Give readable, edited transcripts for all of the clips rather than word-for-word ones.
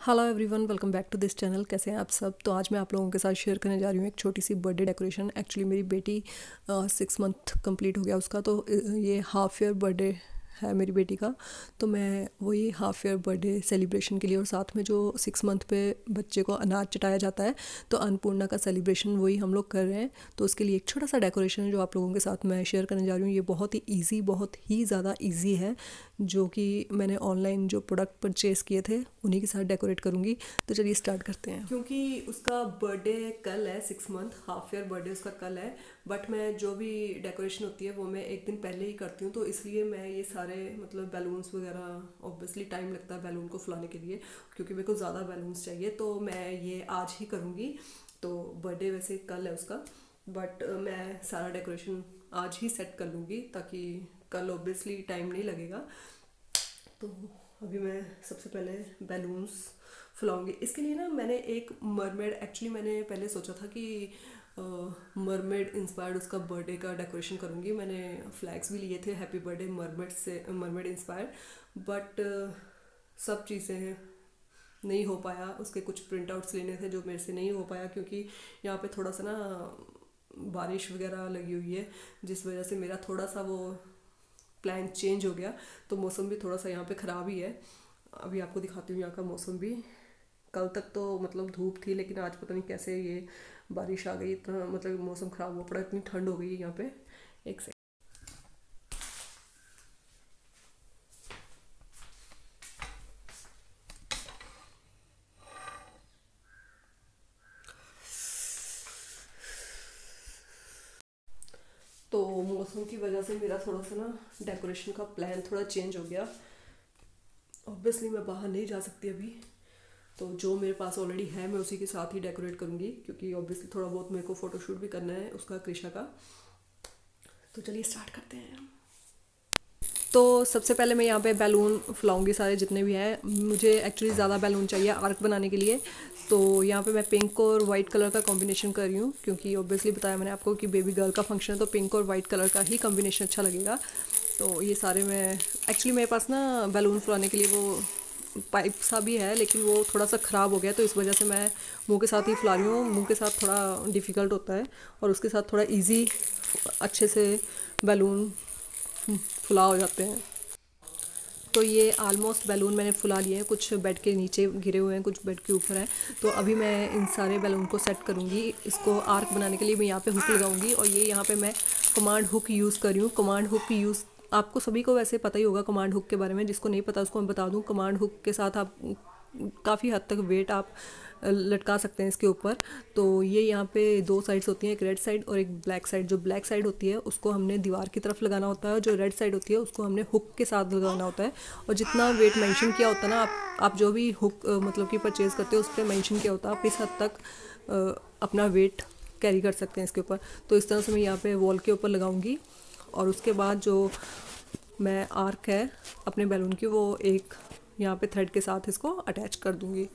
Hello everyone, welcome back to this channel. कैसे हैं आप सब। तो आज मैं आप लोगों के साथ शेयर करने जा रही हूँ एक छोटी सी बर्थडे डेकोरेशन। एक्चुअली मेरी बेटी 6 मंथ कंप्लीट हो गया उसका, तो ये हाफ ईयर बर्थडे है मेरी बेटी का। तो मैं वही हाफ ईयर बर्थडे सेलिब्रेशन के लिए, और साथ में जो 6 मंथ पे बच्चे को अनाज चटाया जाता है, तो अन्नपूर्णा का सेलिब्रेशन वही हम लोग कर रहे हैं। तो उसके लिए एक छोटा सा डेकोरेशन है जो आप लोगों के साथ मैं शेयर करने जा रही हूँ। ये बहुत ही ईजी, बहुत ही ज़्यादा ईजी है, जो कि मैंने ऑनलाइन जो प्रोडक्ट परचेज़ किए थे उन्हीं के साथ डेकोरेट करूँगी। तो चलिए स्टार्ट करते हैं। क्योंकि उसका बर्थडे कल है, 6 मंथ हाफ ईयर बर्थडे उसका कल है, बट मैं जो भी डेकोरेशन होती है वो मैं एक दिन पहले ही करती हूँ। तो इसलिए मैं ये सारे मतलब बैलून्स वगैरह, ऑब्वियसली टाइम लगता है बैलून को फुलाने के लिए, क्योंकि मेरे को ज़्यादा बैलून्स चाहिए, तो मैं ये आज ही करूँगी। तो बर्थडे वैसे कल है उसका, बट मैं सारा डेकोरेशन आज ही सेट कर लूँगी, ताकि कल ऑब्वियसली टाइम नहीं लगेगा। तो अभी मैं सबसे पहले बैलून्स फुलाऊंगी। इसके लिए ना मैंने एक मरमेड, एक्चुअली मैंने पहले सोचा था कि मरमेड इंस्पायर्ड उसका बर्थडे का डेकोरेशन करूँगी। मैंने फ्लैग्स भी लिए थे हैप्पी बर्थडे मरमेड से, मरमेड इंस्पायर्ड, बट सब चीज़ें नहीं हो पाया। उसके कुछ प्रिंट आउट्स लेने थे जो मेरे से नहीं हो पाया, क्योंकि यहाँ पे थोड़ा सा ना बारिश वगैरह लगी हुई है, जिस वजह से मेरा थोड़ा सा वो प्लान चेंज हो गया। तो मौसम भी थोड़ा सा यहाँ पे ख़राब ही है। अभी आपको दिखाती हूँ यहाँ का मौसम भी। कल तक तो मतलब धूप थी, लेकिन आज पता नहीं कैसे ये बारिश आ गई, इतना मतलब मौसम ख़राब हो पड़ा, इतनी ठंड हो गई है यहाँ पे। एक से तो मौसम की वजह से मेरा थोड़ा सा ना डेकोरेशन का प्लान थोड़ा चेंज हो गया। ऑब्वियसली मैं बाहर नहीं जा सकती अभी, तो जो मेरे पास ऑलरेडी है मैं उसी के साथ ही डेकोरेट करूँगी, क्योंकि ऑब्वियसली थोड़ा बहुत मेरे को फ़ोटोशूट भी करना है उसका, कृषा का। तो चलिए स्टार्ट करते हैं। तो सबसे पहले मैं यहाँ पे बैलून फुलाऊंगी सारे जितने भी हैं। मुझे एक्चुअली ज़्यादा बैलून चाहिए आर्क बनाने के लिए, तो यहाँ पे मैं पिंक और वाइट कलर का कॉम्बिनेशन कर रही हूँ, क्योंकि ऑब्वियसली बताया मैंने आपको कि बेबी गर्ल का फंक्शन है, तो पिंक और वाइट कलर का ही कॉम्बिनेशन अच्छा लगेगा। तो ये सारे मैं, एक्चुअली मेरे पास ना बैलून फुलाने के लिए वो पाइप सा भी है, लेकिन वो थोड़ा सा ख़राब हो गया, तो इस वजह से मैं मुंह के साथ ही फुला रही हूँ। मुंह के साथ थोड़ा डिफ़िकल्ट होता है, और उसके साथ थोड़ा इजी अच्छे से बैलून फुला हो जाते हैं। तो ये आलमोस्ट बैलून मैंने फुला लिए हैं, कुछ बेड के नीचे गिरे हुए हैं, कुछ बेड के ऊपर हैं। तो अभी मैं इन सारे बैलून को सेट करूँगी। इसको आर्क बनाने के लिए मैं यहाँ पे हुक लगाऊंगी, और ये यहाँ पे मैं कमांड हुक यूज़ कर रही हूँ। कमांड हुक यूज़ आपको सभी को वैसे पता ही होगा कमांड हुक के बारे में, जिसको नहीं पता उसको मैं बता दूँ। कमांड हुक के साथ आप काफ़ी हद तक वेट आप लटका सकते हैं इसके ऊपर। तो ये यहाँ पे 2 साइड्स होती हैं, एक रेड साइड और एक ब्लैक साइड। जो ब्लैक साइड होती है उसको हमने दीवार की तरफ लगाना होता है, जो रेड साइड होती है उसको हमने हुक के साथ लगाना होता है। और जितना वेट मेंशन किया होता है ना, आप जो भी हुक मतलब कि परचेज़ करते हो उस पर मेंशन किया होता है, आप इस हद तक अपना वेट कैरी कर सकते हैं इसके ऊपर। तो इस तरह से मैं यहाँ पे वॉल के ऊपर लगाऊंगी, और उसके बाद जो मैं आर्क है अपने बैलून की, वो एक यहाँ पे थ्रेड के साथ इसको अटैच कर दूँगी।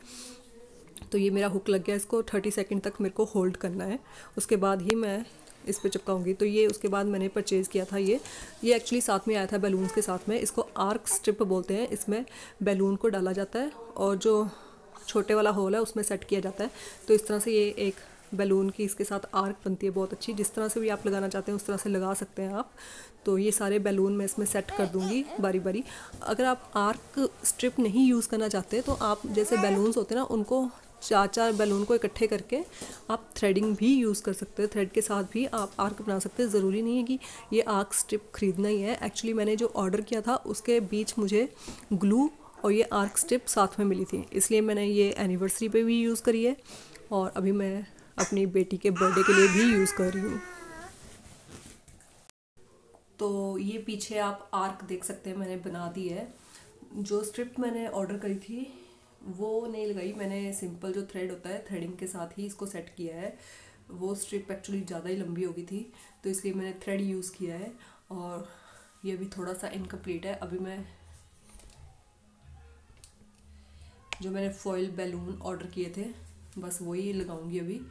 तो ये मेरा हुक लग गया, इसको 30 सेकंड तक मेरे को होल्ड करना है, उसके बाद ही मैं इस पे चिपकाऊंगी। तो ये उसके बाद मैंने परचेज़ किया था, ये एक्चुअली साथ में आया था बैलून्स के साथ में। इसको आर्क स्ट्रिप बोलते हैं। इसमें बैलून को डाला जाता है और जो छोटे वाला होल है उसमें सेट किया जाता है। तो इस तरह से ये एक बैलून की इसके साथ आर्क बनती है बहुत अच्छी। जिस तरह से भी आप लगाना चाहते हैं उस तरह से लगा सकते हैं आप। तो ये सारे बैलून मैं इसमें सेट कर दूंगी बारी बारी। अगर आप आर्क स्ट्रिप नहीं यूज़ करना चाहते, तो आप जैसे बैलून्स होते हैं ना, उनको 4-4 बैलून को इकट्ठे करके आप थ्रेडिंग भी यूज़ कर सकते हैं। थ्रेड के साथ भी आप आर्क बना सकते हैं। ज़रूरी नहीं है कि ये आर्क स्ट्रिप ख़रीदना ही है। एक्चुअली मैंने जो ऑर्डर किया था उसके बीच मुझे ग्लू और ये आर्क स्ट्रिप साथ में मिली थी, इसलिए मैंने ये एनिवर्सरी पे भी यूज़ करी है, और अभी मैं अपनी बेटी के बर्थडे के लिए भी यूज़ कर रही हूँ। तो ये पीछे आप आर्क देख सकते हैं, मैंने बना दी है। जो स्ट्रिप मैंने ऑर्डर करी थी वो नहीं लगाई मैंने, सिंपल जो थ्रेड होता है थ्रेडिंग के साथ ही इसको सेट किया है। वो स्ट्रिप एक्चुअली ज़्यादा ही लंबी हो गई थी, तो इसलिए मैंने थ्रेड यूज़ किया है। और ये भी थोड़ा सा इनकम्प्लीट है। अभी मैं जो मैंने फॉइल बैलून ऑर्डर किए थे बस वही लगाऊंगी अभी।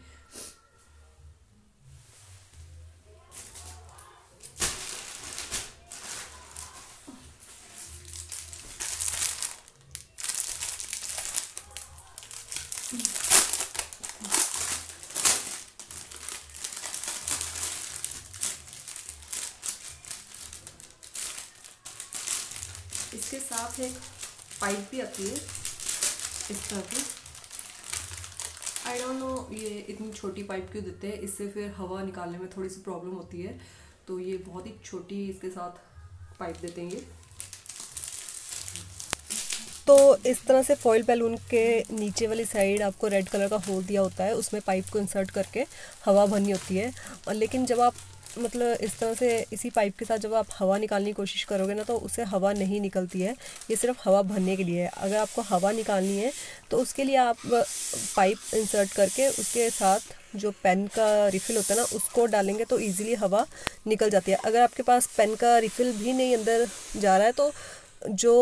इसके साथ एक पाइप भी आती है इस तरह की। आई डोंट नो ये इतनी छोटी पाइप क्यों देते हैं, इससे फिर हवा निकालने में थोड़ी सी प्रॉब्लम होती है, तो ये बहुत ही छोटी इसके साथ पाइप देते हैं ये। तो इस तरह से फॉइल बैलून के नीचे वाली साइड आपको रेड कलर का होल दिया होता है, उसमें पाइप को इंसर्ट करके हवा भरनी होती है। और लेकिन जब आप मतलब इस तरह से इसी पाइप के साथ जब आप हवा निकालने की कोशिश करोगे ना, तो उससे हवा नहीं निकलती है, ये सिर्फ हवा भरने के लिए है। अगर आपको हवा निकालनी है तो उसके लिए आप पाइप इंसर्ट करके उसके साथ जो पेन का रिफ़िल होता है ना, उसको डालेंगे तो ईज़िली हवा निकल जाती है। अगर आपके पास पेन का रिफ़िल भी नहीं अंदर जा रहा है तो जो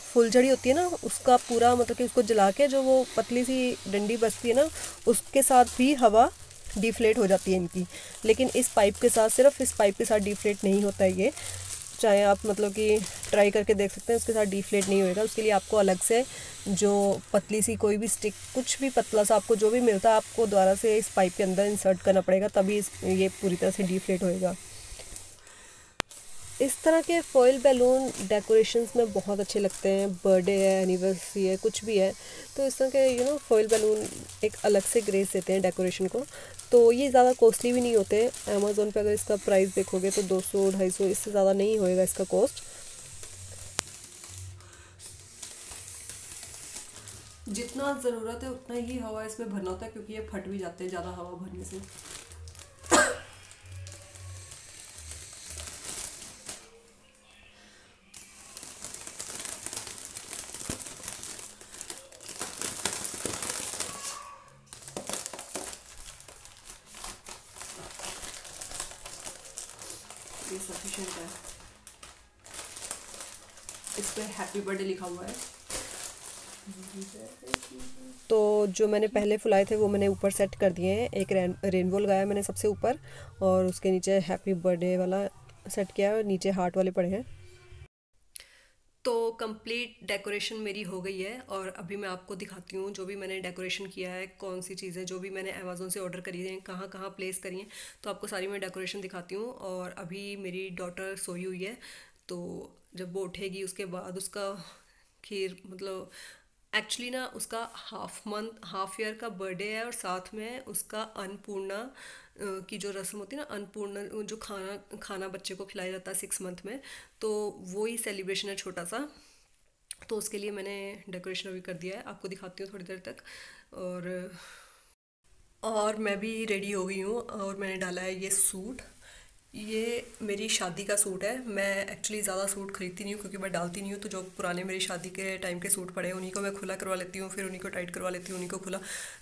फुलझड़ी होती है ना, उसका पूरा मतलब कि उसको जला के जो वो पतली सी डंडी बचती है ना, उसके साथ भी हवा डिफ्लेट हो जाती है इनकी। लेकिन इस पाइप के साथ, सिर्फ इस पाइप के साथ डिफ्लेट नहीं होता है ये, चाहे आप मतलब कि ट्राई करके देख सकते हैं, उसके साथ डिफ्लेट नहीं होएगा। उसके लिए आपको अलग से जो पतली सी कोई भी स्टिक, कुछ भी पतला सा आपको जो भी मिलता है, आपको दोबारा से इस पाइप के अंदर इंसर्ट करना पड़ेगा, तभी ये पूरी तरह से डिफ्लेट होएगा। इस तरह के फॉइल बैलून डेकोरेशंस में बहुत अच्छे लगते हैं। बर्थडे है, एनिवर्सरी है, कुछ भी है, तो इस तरह के फॉइल बैलून एक अलग से ग्रेस देते हैं डेकोरेशन को। तो ये ज़्यादा कॉस्टली भी नहीं होते। अमेज़ोन पे अगर इसका प्राइस देखोगे तो 200-250, इससे ज़्यादा नहीं होएगा इसका कॉस्ट। जितना ज़रूरत है उतना ही हवा इसमें भरना होता है, क्योंकि ये फट भी जाते हैं ज़्यादा हवा भरने से। ये सफिशिएंट है। इस पर हैप्पी बर्थडे लिखा हुआ है। तो जो मैंने पहले फुलाए थे वो मैंने ऊपर सेट कर दिए हैं। एक रेनबो लगाया मैंने सबसे ऊपर, और उसके नीचे हैप्पी बर्थडे वाला सेट किया है, और नीचे हार्ट वाले पड़े हैं। तो कंप्लीट डेकोरेशन मेरी हो गई है, और अभी मैं आपको दिखाती हूँ जो भी मैंने डेकोरेशन किया है, कौन सी चीज़ें जो भी मैंने अमेज़ोन से ऑर्डर करी हैं, कहाँ कहाँ प्लेस करी हैं, तो आपको सारी मैं डेकोरेशन दिखाती हूँ। और अभी मेरी डॉटर सोई हुई है, तो जब वो उठेगी उसके बाद उसका खीर, मतलब एक्चुअली ना उसका हाफ ईयर का बर्थडे है, और साथ में उसका अन्नपूर्णा की जो रस्म होती है ना, अन्नपूर्णा जो खाना खाना बच्चे को खिलाया जाता है 6 मंथ में, तो वो ही सेलिब्रेशन है छोटा सा। तो उसके लिए मैंने डेकोरेशन अभी कर दिया है, आपको दिखाती हूँ थोड़ी देर तक। और मैं भी रेडी हो गई हूँ, और मैंने डाला है ये सूट। ये मेरी शादी का सूट है। मैं एक्चुअली ज़्यादा सूट खरीदती नहीं हूँ, क्योंकि मैं डालती नहीं हूँ, तो जो पुराने मेरी शादी के टाइम के सूट पड़े हैं उन्हीं को मैं खुला करवा लेती हूँ, फिर उन्हीं को टाइट करवा लेती हूँ, उन्हीं को खुला।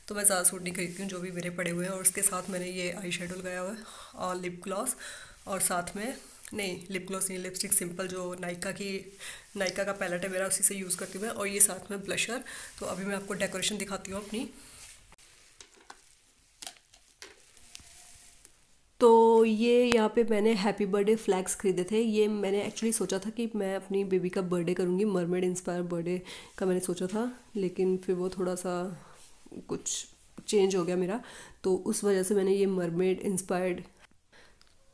तो मैं ज़्यादा सूट नहीं खरीदती हूँ, जो भी मेरे पड़े हुए हैं। और उसके साथ मैंने ये आई शेडो लगाया हुआ है, और लिप ग्लॉस, और साथ में नहीं, लिप ग्लॉस नहीं, लिपस्टिक सिंपल जो नायका का पैलेट है मेरा, उसी से यूज़ करती हूँ मैं, और ये साथ में ब्लशर। तो अभी मैं आपको डेकोरेशन दिखाती हूँ अपनी। तो ये यहाँ पे मैंने हैप्पी बर्थडे फ्लैग्स खरीदे थे। ये मैंने एक्चुअली सोचा था कि मैं अपनी बेबी का बर्थडे करूँगी, मरमेड इंस्पायर बर्थडे का मैंने सोचा था, लेकिन फिर वो थोड़ा सा कुछ चेंज हो गया मेरा, तो उस वजह से मैंने ये मरमेड इंस्पायर्ड।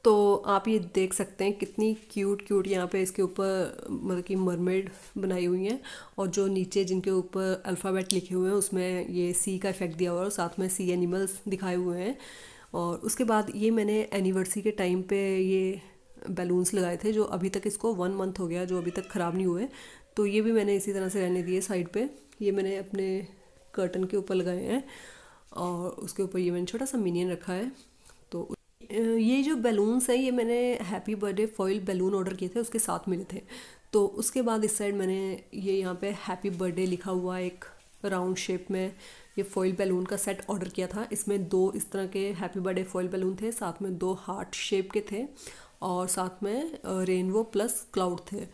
तो आप ये देख सकते हैं कितनी क्यूट क्यूट यहाँ पे इसके ऊपर मतलब कि मरमेड बनाई हुई हैं, और जो नीचे जिनके ऊपर अल्फ़ाबेट लिखे हुए हैं उसमें ये सी का इफेक्ट दिया हुआ है, और साथ में सी एनिमल्स दिखाए हुए हैं। और उसके बाद ये मैंने एनिवर्सरी के टाइम पे ये बैलून्स लगाए थे, जो अभी तक इसको 1 मंथ हो गया, जो अभी तक ख़राब नहीं हुए। तो ये भी मैंने इसी तरह से रहने दिए साइड पे। ये मैंने अपने कर्टन के ऊपर लगाए हैं, और उसके ऊपर ये मैंने छोटा सा मिनियन रखा है। तो ये जो बैलून्स हैं ये मैंने happy birthday foil balloon order किए थे, उसके साथ मिले थे। तो उसके बाद इस साइड मैंने ये यहाँ पे हैप्पी बर्थडे लिखा हुआ एक राउंड शेप में ये फॉइल बैलून का सेट ऑर्डर किया था। इसमें 2 इस तरह के हैप्पी बर्थडे फॉइल बैलून थे, साथ में 2 हार्ट शेप के थे, और साथ में रेनबो प्लस क्लाउड थे।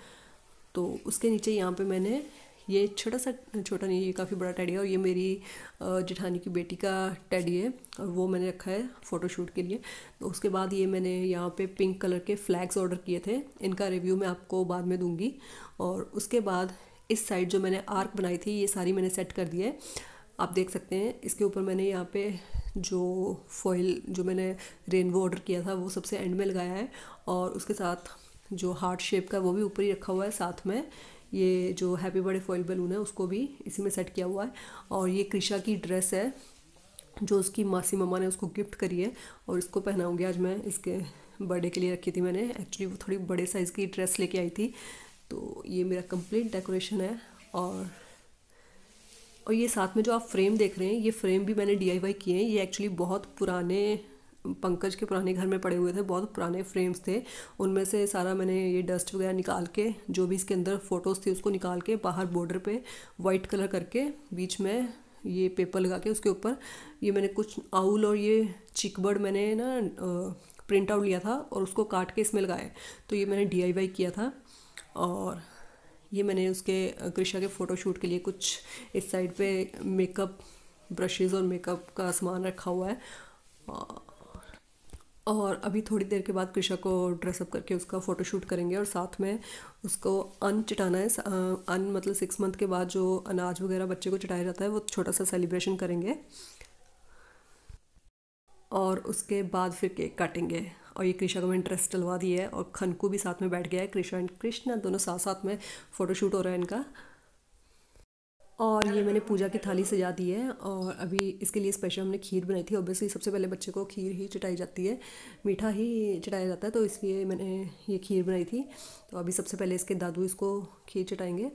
तो उसके नीचे यहाँ पे मैंने ये छोटा नहीं, ये काफ़ी बड़ा टेडी है, और ये मेरी जेठानी की बेटी का टेडी है, और वो मैंने रखा है फ़ोटोशूट के लिए। तो उसके बाद ये मैंने यहाँ पे पिंक कलर के फ्लैग्स ऑर्डर किए थे, इनका रिव्यू मैं आपको बाद में दूंगी। और उसके बाद इस साइड जो मैंने आर्क बनाई थी ये सारी मैंने सेट कर दी है। आप देख सकते हैं इसके ऊपर मैंने यहाँ पे जो फॉइल जो मैंने रेनबो ऑर्डर किया था वो सबसे एंड में लगाया है, और उसके साथ जो हार्ट शेप का वो भी ऊपर ही रखा हुआ है। साथ में ये जो हैप्पी बर्थडे फॉइल बैलून है उसको भी इसी में सेट किया हुआ है। और ये कृषा की ड्रेस है जो उसकी मासी मम्मा ने उसको गिफ्ट करी है, और इसको पहनाऊँगी आज मैं। इसके बर्थडे के लिए रखी थी मैंने, एक्चुअली वो थोड़ी बड़े साइज़ की ड्रेस लेके आई थी। तो ये मेरा कंप्लीट डेकोरेशन है। और ये साथ में जो आप फ्रेम देख रहे हैं, ये फ्रेम भी मैंने DIY किए हैं। ये एक्चुअली बहुत पुराने, पंकज के पुराने घर में पड़े हुए थे, बहुत पुराने फ्रेम्स थे। उनमें से सारा मैंने ये डस्ट वगैरह निकाल के, जो भी इसके अंदर फ़ोटोज़ थी उसको निकाल के, बाहर बॉर्डर पे वाइट कलर करके, बीच में ये पेपर लगा के उसके ऊपर ये मैंने कुछ आउल और ये चिकबर्ड मैंने ना प्रिंट आउट लिया था और उसको काट के इसमें लगाया। तो ये मैंने DIY किया था। और ये मैंने उसके कृषा के फ़ोटोशूट के लिए कुछ इस साइड पे मेकअप ब्रशेज़ और मेकअप का सामान रखा हुआ है। और अभी थोड़ी देर के बाद कृषा को ड्रेसअप करके उसका फ़ोटोशूट करेंगे, और साथ में उसको अन्न चटाना है। अन्न मतलब 6 मंथ के बाद जो अनाज वगैरह बच्चे को चटाया जाता है, वो छोटा सा सेलिब्रेशन करेंगे, और उसके बाद फिर केक काटेंगे। और ये कृषा को मैंने ड्रेस डलवा दी है, और खनकू भी साथ में बैठ गया है। कृषा एंड कृष्णा दोनों साथ साथ में फ़ोटोशूट हो रहा है इनका। और ये मैंने पूजा की थाली सजा दी है, और अभी इसके लिए स्पेशल हमने खीर बनाई थी। ऑब्वियसली सबसे पहले बच्चे को खीर ही चटाई जाती है, मीठा ही चटाया जाता है, तो इसलिए मैंने ये खीर बनाई थी। तो अभी सबसे पहले इसके दादू इसको खीर चटाएंगे,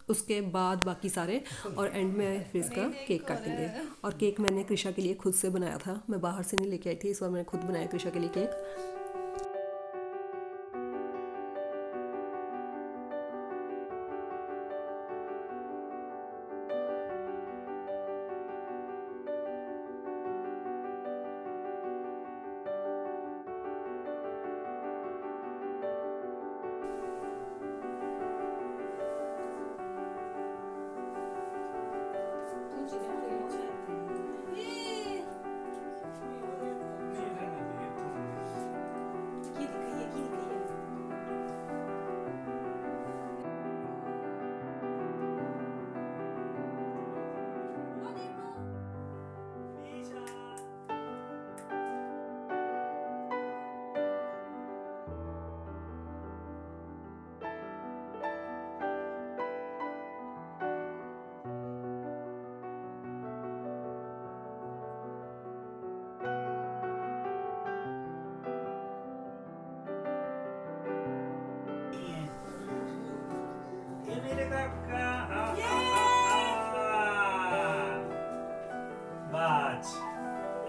उसके बाद बाकी सारे, और एंड में फिर इसका केक काटेंगे। और केक मैंने कृषा के लिए खुद से बनाया था, मैं बाहर से नहीं लेके आई थी, इस बार मैंने खुद बनाया कृषा के लिए केक।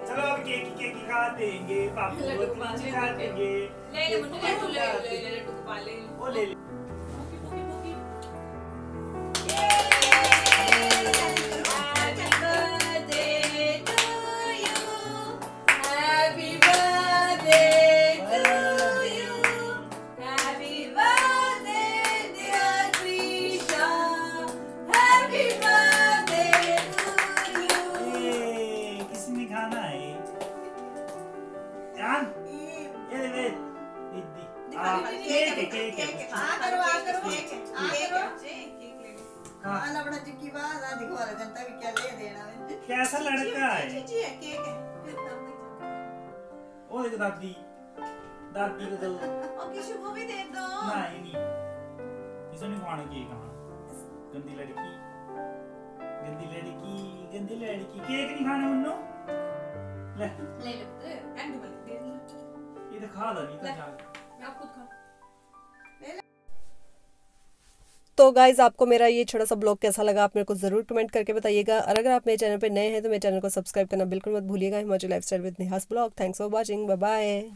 चलो अब केक खा देंगे, पापू खा देंगे। ले ले मुन्नू, ले ले ले ले लड्डू को पा ले, वो ले ले। कैसा लड़का है? ओ देखो दादी, दादी को दो। और किसी को भी दे दो। नहीं, इसे नहीं खाना केक। गंदी लड़की, गंदी लड़की, गंदी लड़की। केक नहीं खाना मुन्नू। ले ले ले, एंड में दे ले। ये तो खा लो, नहीं तो जा। आप खुद खा। तो गाइज आपको मेरा ये छोटा सा ब्लॉग कैसा लगा, आप मेरे को ज़रूर कमेंट करके बताइएगा। और अगर आप मेरे चैनल पे नए हैं तो मेरे चैनल को सब्सक्राइब करना बिल्कुल मत भूलिएगा। Himachal lifestyle with Neha's blog. Thanks for watching, bye bye.